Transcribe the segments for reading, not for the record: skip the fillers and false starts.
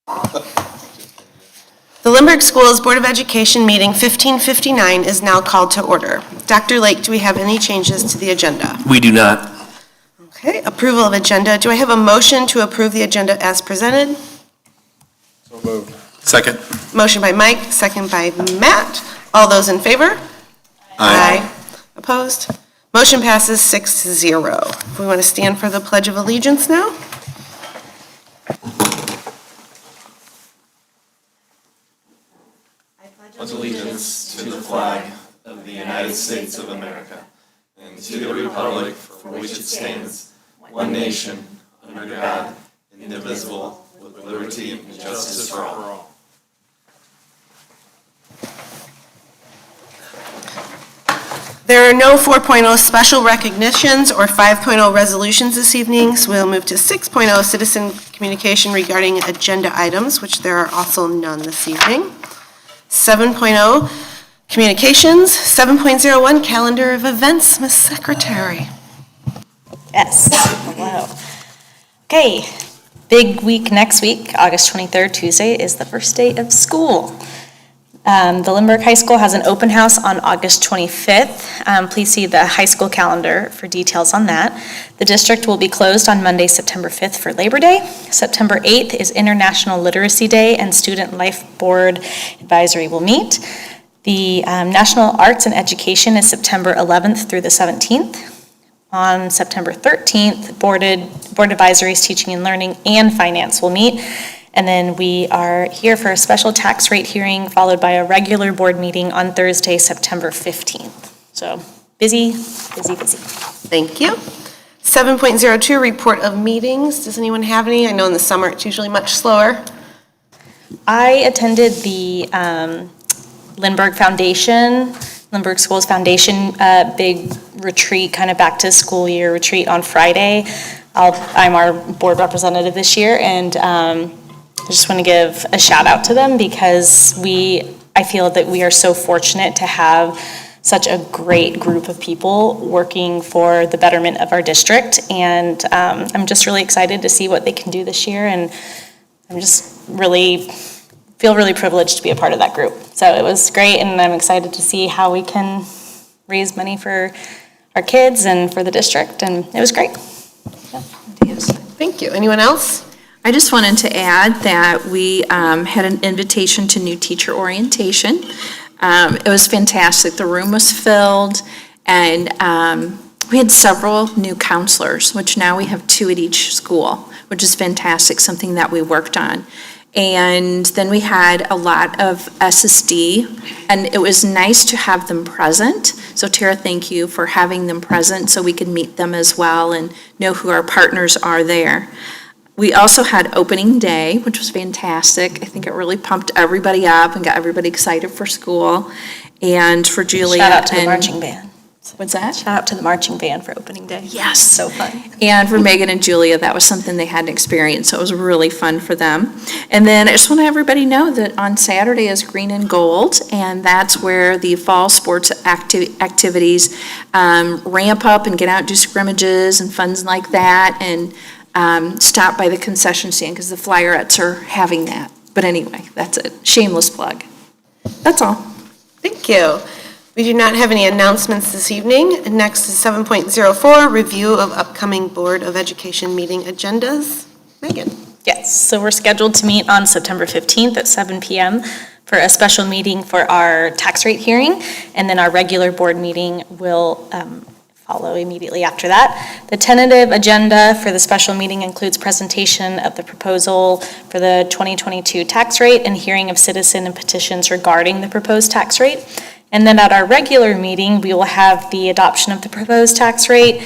The Lindbergh Schools Board of Education meeting 1559 is now called to order. Dr. Lake, do we have any changes to the agenda? We do not. Okay, approval of agenda. Do I have a motion to approve the agenda as presented? So moved. Second. Motion by Mike, second by Matt. All those in favor? Aye. Opposed? Motion passes 6-0. If we want to stand for the Pledge of Allegiance now? Pledge allegiance to the flag of the United States of America and to the republic for which it stands, one nation, under God, indivisible, with liberty and justice for all. There are no 4.0 special recognitions or 5.0 resolutions this evening, so we'll move to 6.0 citizen communication regarding agenda items, which there are also none this evening. 7.0 communications, 7.01 calendar of events, Ms. Secretary. Yes, hello. Okay, big week next week, August 23rd, Tuesday, is the first day of school. The Lindbergh High School has an open house on August 25th. Please see the high school calendar for details on that. The district will be closed on Monday, September 5th for Labor Day. September 8th is International Literacy Day, and Student Life Board Advisory will meet. The National Arts and Education is September 11th through the 17th. On September 13th, Board Advisories, Teaching and Learning, and Finance will meet. And then we are here for a special tax rate hearing, followed by a regular board meeting on Thursday, September 15th. So busy, busy, busy. Thank you. 7.02 report of meetings. Does anyone have any? I know in the summer it's usually much slower. I attended the Lindbergh Schools Foundation big retreat, kind of back to school year retreat on Friday. I'm our board representative this year, and I just want to give a shout out to them because I feel that we are so fortunate to have such a great group of people working for the betterment of our district, and I'm just really excited to see what they can do this year, and I'm just feel really privileged to be a part of that group. So it was great, and I'm excited to see how we can raise money for our kids and for the district, and it was great. Yeah. Thank you. Anyone else? I just wanted to add that we had an invitation to new teacher orientation. It was fantastic. The room was filled, and we had several new counselors, which now we have 2 at each school, which is fantastic, something that we worked on. And then we had a lot of SSD, and it was nice to have them present. So Tara, thank you for having them present so we could meet them as well and know who our partners are there. We also had opening day, which was fantastic. I think it really pumped everybody up and got everybody excited for school. And for Julia. Shout out to the marching band. What's that? Shout out to the marching band for opening day. Yes. So fun. And for Megan and Julia, that was something they hadn't experienced, so it was really fun for them. And then I just want to have everybody know that on Saturday is Green and Gold, and that's where the fall sports activities ramp up and get out, do scrimmages and fun like that, and stop by the concession stand because the Flyerettes are having that. But anyway, that's it. Shameless plug. That's all. Thank you. We do not have any announcements this evening. Next is 7.04, review of upcoming Board of Education meeting agendas. Megan. Yes, so we're scheduled to meet on September 15th at 7 p.m. for a special meeting for our tax rate hearing, and then our regular board meeting will follow immediately after that. The tentative agenda for the special meeting includes presentation of the proposal for the 2022 tax rate and hearing of citizen and petitions regarding the proposed tax rate. And then at our regular meeting, we will have the adoption of the proposed tax rate,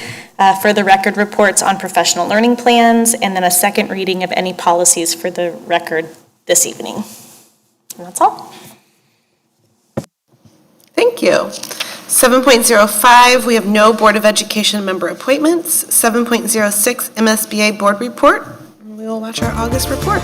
further record reports on professional learning plans, and then a second reading of any policies for the record this evening. And that's all. Thank you. 7.05, we have no Board of Education member appointments. 7.06, MSBA Board Report. We will watch our August report.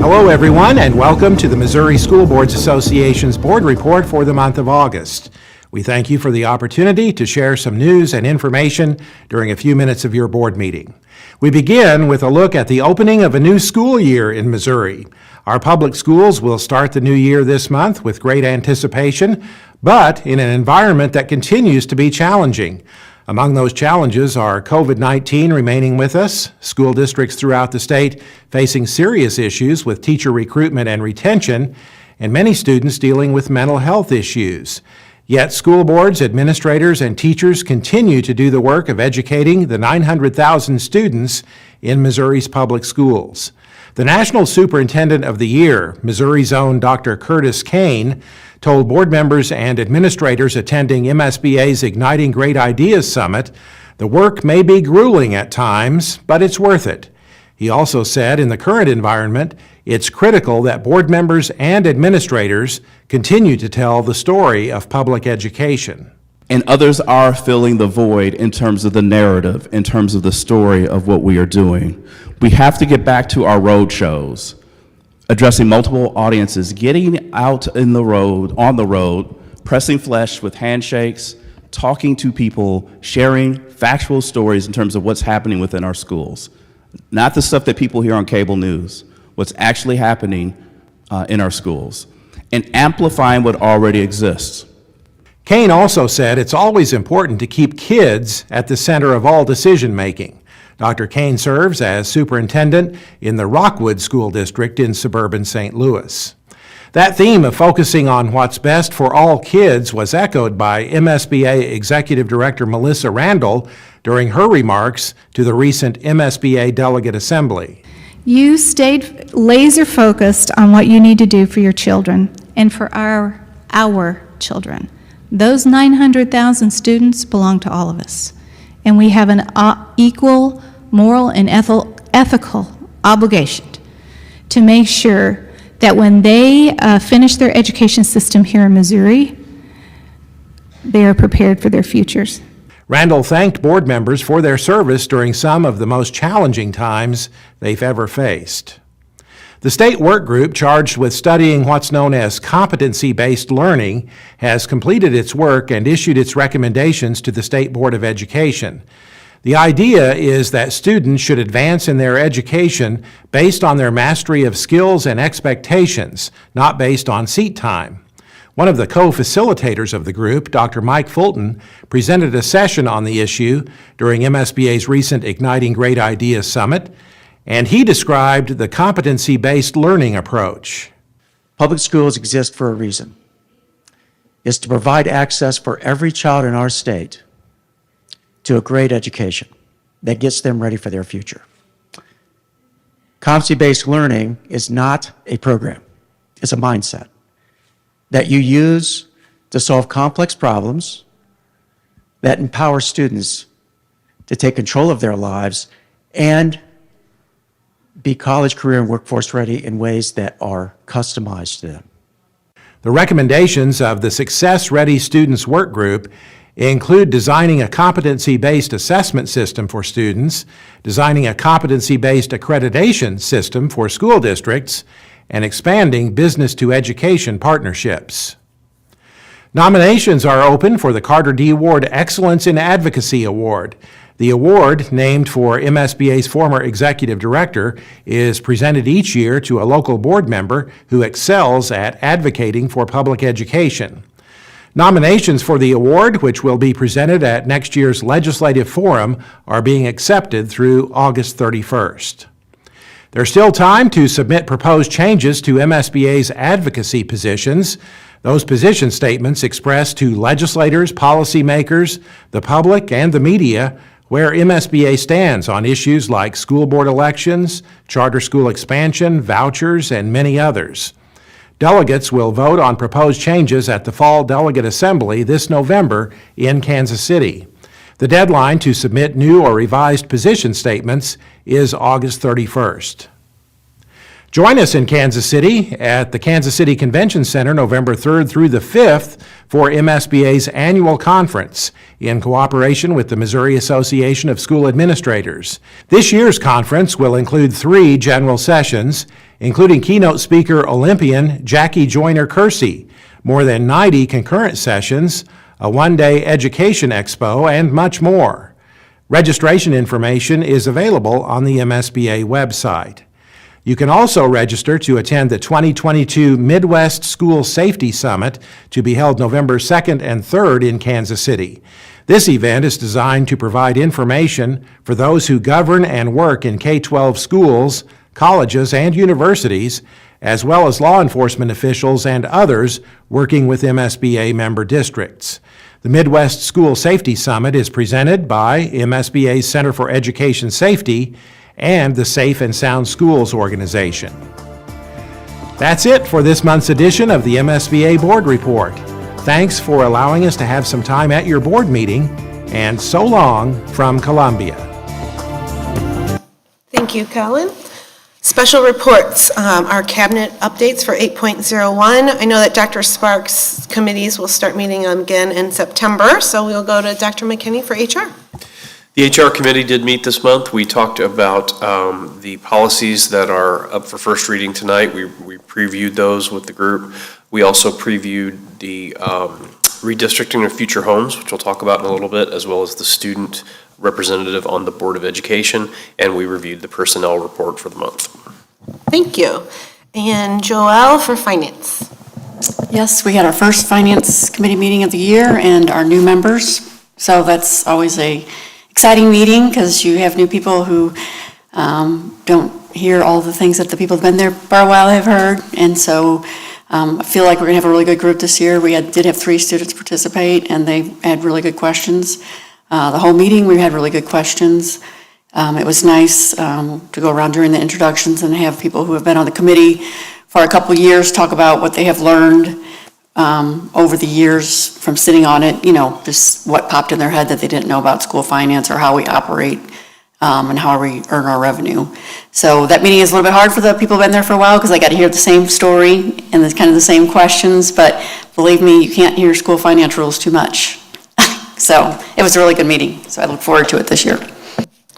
Hello, everyone, and welcome to the Missouri School Boards Association's Board Report for the month of August. We thank you for the opportunity to share some news and information during a few minutes of your board meeting. We begin with a look at the opening of a new school year in Missouri. Our public schools will start the new year this month with great anticipation, but in an environment that continues to be challenging. Among those challenges are COVID-19 remaining with us, school districts throughout the state facing serious issues with teacher recruitment and retention, and many students dealing with mental health issues. Yet school boards, administrators, and teachers continue to do the work of educating the 900,000 students in Missouri's public schools. The National Superintendent of the Year, Missouri's own Dr. Curtis Kane, told board members and administrators attending MSBA's Igniting Great Ideas Summit, the work may be grueling at times, but it's worth it. He also said in the current environment, it's critical that board members and administrators continue to tell the story of public education. And others are filling the void in terms of the narrative, in terms of the story of what we are doing. We have to get back to our road shows, addressing multiple audiences, getting out on the road, pressing flesh with handshakes, talking to people, sharing factual stories in terms of what's happening within our schools. Not the stuff that people hear on cable news, what's actually happening in our schools, and amplifying what already exists. Kane also said it's always important to keep kids at the center of all decision-making. Dr. Kane serves as superintendent in the Rockwood School District in suburban St. Louis. That theme of focusing on what's best for all kids was echoed by MSBA Executive Director Melissa Randall during her remarks to the recent MSBA Delegate Assembly. You stayed laser focused on what you need to do for your children and for our children. Those 900,000 students belong to all of us, and we have an equal moral and ethical obligation to make sure that when they finish their education system here in Missouri, they are prepared for their futures. Randall thanked board members for their service during some of the most challenging times they've ever faced. The state work group charged with studying what's known as competency-based learning has completed its work and issued its recommendations to the State Board of Education. The idea is that students should advance in their education based on their mastery of skills and expectations, not based on seat time. One of the co-facilitators of the group, Dr. Mike Fulton, presented a session on the issue during MSBA's recent Igniting Great Ideas Summit, and he described the competency-based learning approach. Public schools exist for a reason. It's to provide access for every child in our state to a great education that gets them ready for their future. Competency-based learning is not a program. It's a mindset that you use to solve complex problems that empower students to take control of their lives and be college, career, and workforce ready in ways that are customized to them. The recommendations of the Success Ready Students Work Group include designing a competency-based assessment system for students, designing a competency-based accreditation system for school districts, and expanding business-to-education partnerships. Nominations are open for the Carter D. Ward Excellence in Advocacy Award. The award, named for MSBA's former executive director, is presented each year to a local board member who excels at advocating for public education. Nominations for the award, which will be presented at next year's legislative forum, are being accepted through August 31st. There's still time to submit proposed changes to MSBA's advocacy positions. Those position statements express to legislators, policymakers, the public, and the media where MSBA stands on issues like school board elections, charter school expansion, vouchers, and many others. Delegates will vote on proposed changes at the Fall Delegate Assembly this November in Kansas City. The deadline to submit new or revised position statements is August 31st. Join us in Kansas City at the Kansas City Convention Center November 3rd through the 5th for MSBA's annual conference in cooperation with the Missouri Association of School Administrators. This year's conference will include 3 general sessions, including keynote speaker Olympian Jackie Joyner-Kersee, more than 90 concurrent sessions, a one-day education expo, and much more. Registration information is available on the MSBA website. You can also register to attend the 2022 Midwest School Safety Summit to be held November 2nd and 3rd in Kansas City. This event is designed to provide information for those who govern and work in K-12 schools, colleges, and universities, as well as law enforcement officials and others working with MSBA member districts. The Midwest School Safety Summit is presented by MSBA's Center for Education Safety and the Safe and Sound Schools organization. That's it for this month's edition of the MSBA Board Report. Thanks for allowing us to have some time at your board meeting, and so long from Columbia. Thank you, Colin. Special reports, our cabinet updates for 8.01. I know that Dr. Sparks' committees will start meeting again in September, so we'll go to Dr. McKinney for HR. The HR committee did meet this month. We talked about the policies that are up for first reading tonight. We previewed those with the group. We also previewed the redistricting of future homes, which we'll talk about in a little bit, as well as the student representative on the Board of Education, and we reviewed the personnel report for the month. Thank you. And Joelle for finance. Yes, we had our first finance committee meeting of the year and our new members. So that's always a exciting meeting because you have new people who don't hear all the things that the people who've been there for a while have heard. And so I feel like we're gonna have a really good group this year. We did have 3 students participate and they had really good questions. The whole meeting, we had really good questions. It was nice to go around during the introductions and have people who have been on the committee for a couple years talk about what they have learned over the years from sitting on it, just what popped in their head that they didn't know about school finance or how we operate and how we earn our revenue. So that meeting is a little bit hard for the people who've been there for a while because I got to hear the same story and it's kind of the same questions, but believe me, you can't hear school finance rules too much. So it was a really good meeting, so I look forward to it this year.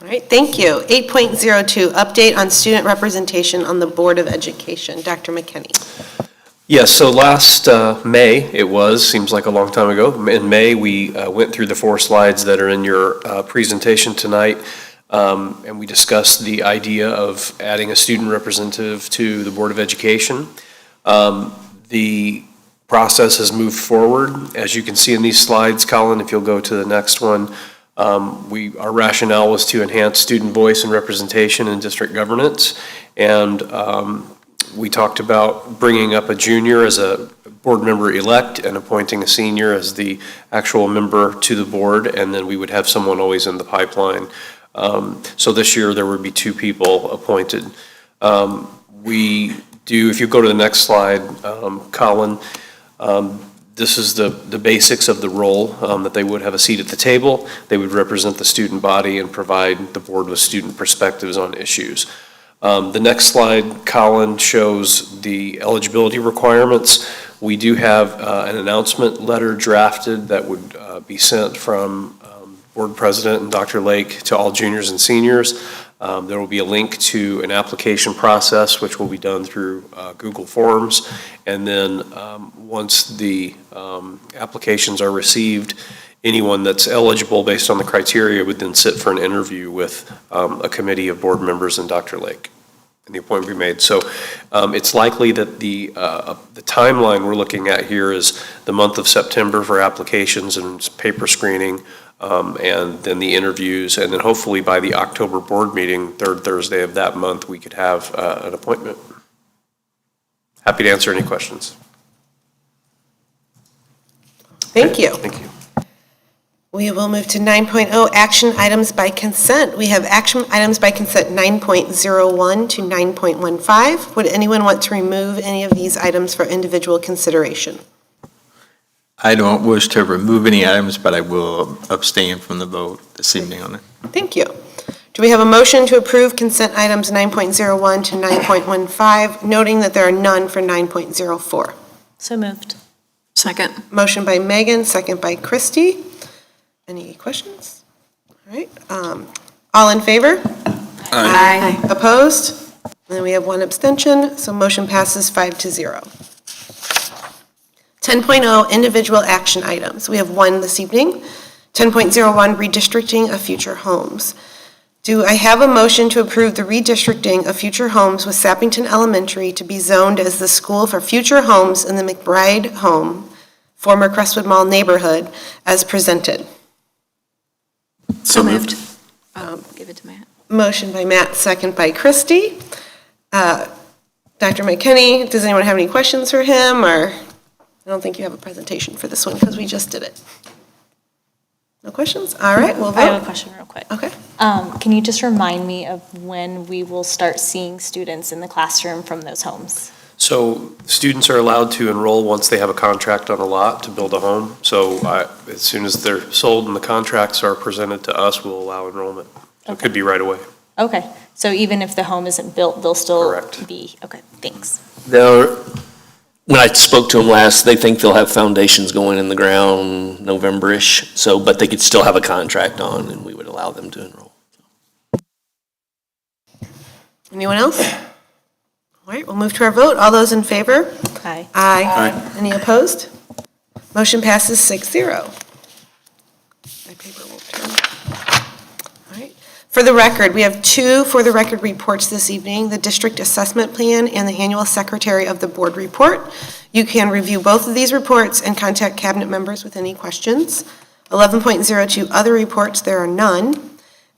All right, thank you. 8.02, update on student representation on the Board of Education. Dr. McKinney. Yes, so last May, seems like a long time ago. In May, we went through the 4 slides that are in your presentation tonight, and we discussed the idea of adding a student representative to the Board of Education. The process has moved forward. As you can see in these slides, Colin, if you'll go to the next one, our rationale was to enhance student voice and representation in district governance, and we talked about bringing up a junior as a board member elect and appointing a senior as the actual member to the board, and then we would have someone always in the pipeline. So this year there would be 2 people appointed. If you go to the next slide, Colin, this is the basics of the role, that they would have a seat at the table, they would represent the student body and provide the board with student perspectives on issues. The next slide, Colin, shows the eligibility requirements. We do have an announcement letter drafted that would be sent from Board President and Dr. Lake to all juniors and seniors. There will be a link to an application process, which will be done through Google Forms. And then once the applications are received, anyone that's eligible based on the criteria would then sit for an interview with a committee of board members and Dr. Lake, and the appointment be made. So it's likely that the timeline we're looking at here is the month of September for applications and paper screening, and then the interviews, and then hopefully by the October board meeting, 3rd Thursday of that month, we could have an appointment. Happy to answer any questions. Thank you. Thank you. We will move to 9.0, action items by consent. We have action items by consent 9.01 to 9.15. Would anyone want to remove any of these items for individual consideration? I don't wish to remove any items, but I will abstain from the vote this evening on it. Thank you. Do we have a motion to approve consent items 9.01 to 9.15, noting that there are none for 9.04? So moved. Second. Motion by Megan, second by Christie. Any questions? All right, all in favor? Aye. Opposed? And we have one abstention, so motion passes 5-0. 10.0 individual action items. We have one this evening. 10.01 redistricting of future homes. Do I have a motion to approve the redistricting of future homes with Sappington Elementary to be zoned as the school for future homes in the McBride home, former Crestwood Mall neighborhood, as presented? So moved. Give it to Matt. Motion by Matt, second by Christie. Dr. McKinney, does anyone have any questions for him, or I don't think you have a presentation for this one because we just did it. No questions? All right, we'll vote. I have a question real quick. Okay. Can you just remind me of when we will start seeing students in the classroom from those homes? So students are allowed to enroll once they have a contract on a lot to build a home. So as soon as they're sold and the contracts are presented to us, we'll allow enrollment. So it could be right away. Okay, so even if the home isn't built, they'll still Correct. be, okay, thanks. When I spoke to them last, they think they'll have foundations going in the ground November-ish, so, but they could still have a contract on, and we would allow them to enroll. Anyone else? All right, we'll move to our vote. All those in favor? Aye. Aye. Any opposed? Motion passes 6-0. My paper won't turn. All right. For the record, we have two for the record reports this evening, the district assessment plan and the annual secretary of the board report. You can review both of these reports and contact cabinet members with any questions. 11.02 other reports, there are none.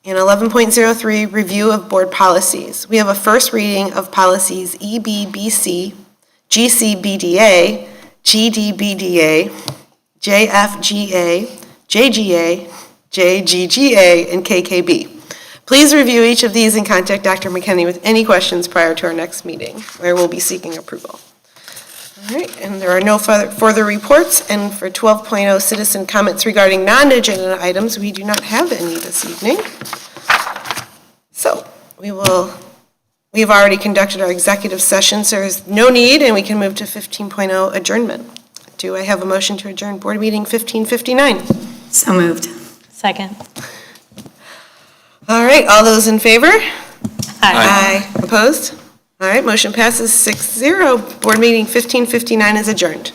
And 11.03 review of board policies. We have a first reading of policies EBBC, GCBDA, GDBDA, JFGA, JGA, JGGA, and KKB. Please review each of these and contact Dr. McKinney with any questions prior to our next meeting, where we'll be seeking approval. All right, and there are no further reports, and for 12.0 citizen comments regarding non-agenda items, we do not have any this evening. So we have already conducted our executive session, so there's no need, and we can move to 15.0 adjournment. Do I have a motion to adjourn board meeting 1559? So moved. Second. All right, all those in favor? Aye. Opposed? All right, motion passes 6-0. Board meeting 1559 is adjourned.